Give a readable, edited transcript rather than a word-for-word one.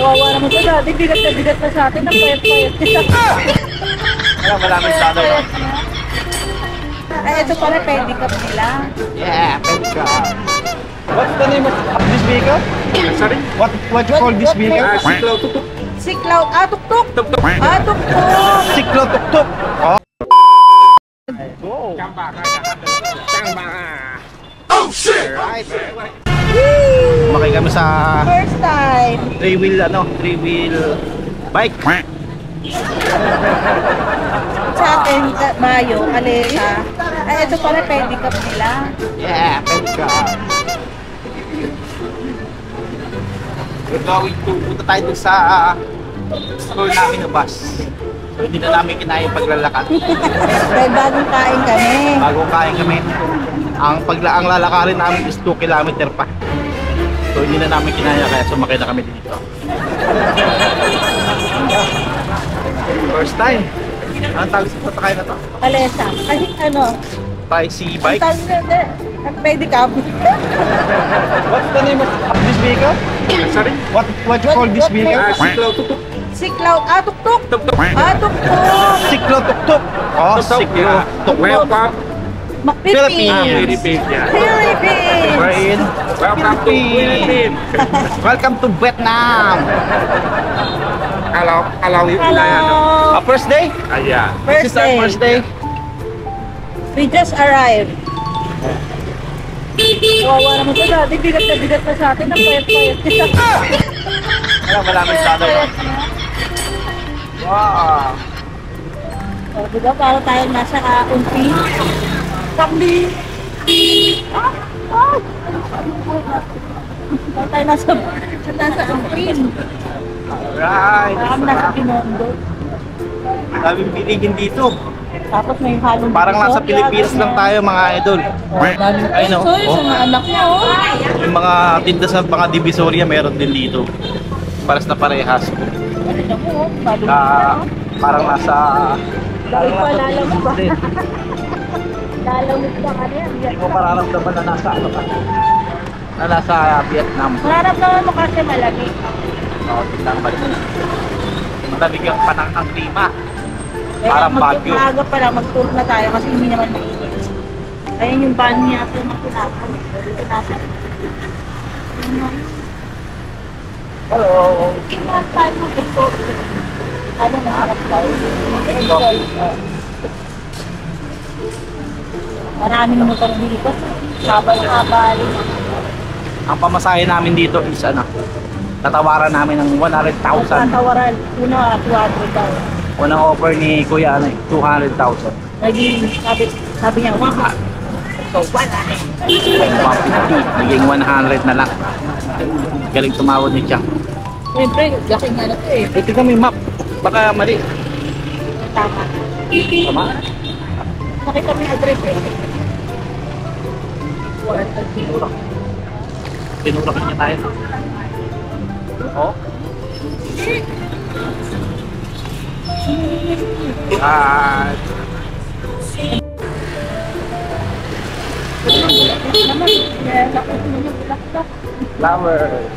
Kawawa naman sa dati, bigat na bigat na sa atin, ang payat-payat kita. Wala, maraming sada lang. Ay, ito pala pedicab nila. Yeah, pedicab. What's the name of this vehicle? Sorry? What you call this vehicle? Siklaw Tuk-Tuk. Siklaw, tuk-tuk. Tuk-Tuk. Tuk-tuk. Siklaw Tuk-Tuk. Oh. Oh shit! Right. Kumakay kami sa First time. three-wheel bike. Sa atin, Mayo, Alesa. Ay, ito pala pedicab nila. Yeah, pedicab. We're going to punta tayo dun sa school namin na bus. So hindi na namin kinaya paglalakad. Dahil bagong kain kami. Bagong kain kami. Ang lalakarin namin is 2 kilometer pa. So hindi na namin kinaya kaya sumakay na kami dito. First time. Anong tawag sa patakay na to? Alesa. Ay, ano? Tricy bike. Ang tawag na, pedicab. What's the name of this vehicle? Sorry? What you call this vehicle? Siklaw Tuk-Tuk. Siklaw, tuk-tuk. Tuk-Tuk. Tuk-tuk. Siklaw Tuk-Tuk. Oh, Siklaw Tuk-Tuk. Welcome. Philippines. Philippines. We're in Welcome to Philippines. Welcome to Vietnam. Hello, Hello. First day? yeah. This is our first day. We just arrived. Kawawa naman sa dati, bigat na bigat na sa atin, ang payat-payat kita. Wala, maraming sada lang. Wow. O, diba, para tayo nasa umpi. Kambi. Para tayo nasa umpi. Alright. Parang nasa Pinondo. Daming biligin dito. Tapos may halong Parang nasa Divisoria, Pilipinas lang ganyan. tayo mga idol. Daming I know. peso, yung mga anak mo. Yung mga tinda sa mga Divisoria meron din dito. Pares na parehas. Ano mo, balong Parang nasa... Dahil pa lalamog ba? Hindi Lalamog ba ka niya? ko mararamdaman na nasa ano ka. Na nasa Vietnam. Mararamdaman mo kasi malamig. Oo, tingnan balik. Malamig ang panang ang klima. Parang bagyo. Maaga pa lang, mag-tour na tayo kasi hindi naman mainit. Ayan yung van niya ako na pinapon. Dito nasa. Hello. Tingnan tayo mag-tour. Ano na harap tayo? Maraming motor dito. Habal-habal. Ang pamasahe namin dito is ano, tatawaran namin ng 100,000. Tatawaran. Una, 200 daw. Unang offer ni Kuya ano, 200,000. Naging, sabi niya, 100. So, 150, naging 100 na lang. Galing tumawad ni Chang. Siyempre, laking ano to eh. Ito kami map. Baka mali. Tama. Tama? Nakita mo yung address eh. Tinurakan niya tayo. Oh. At flowers.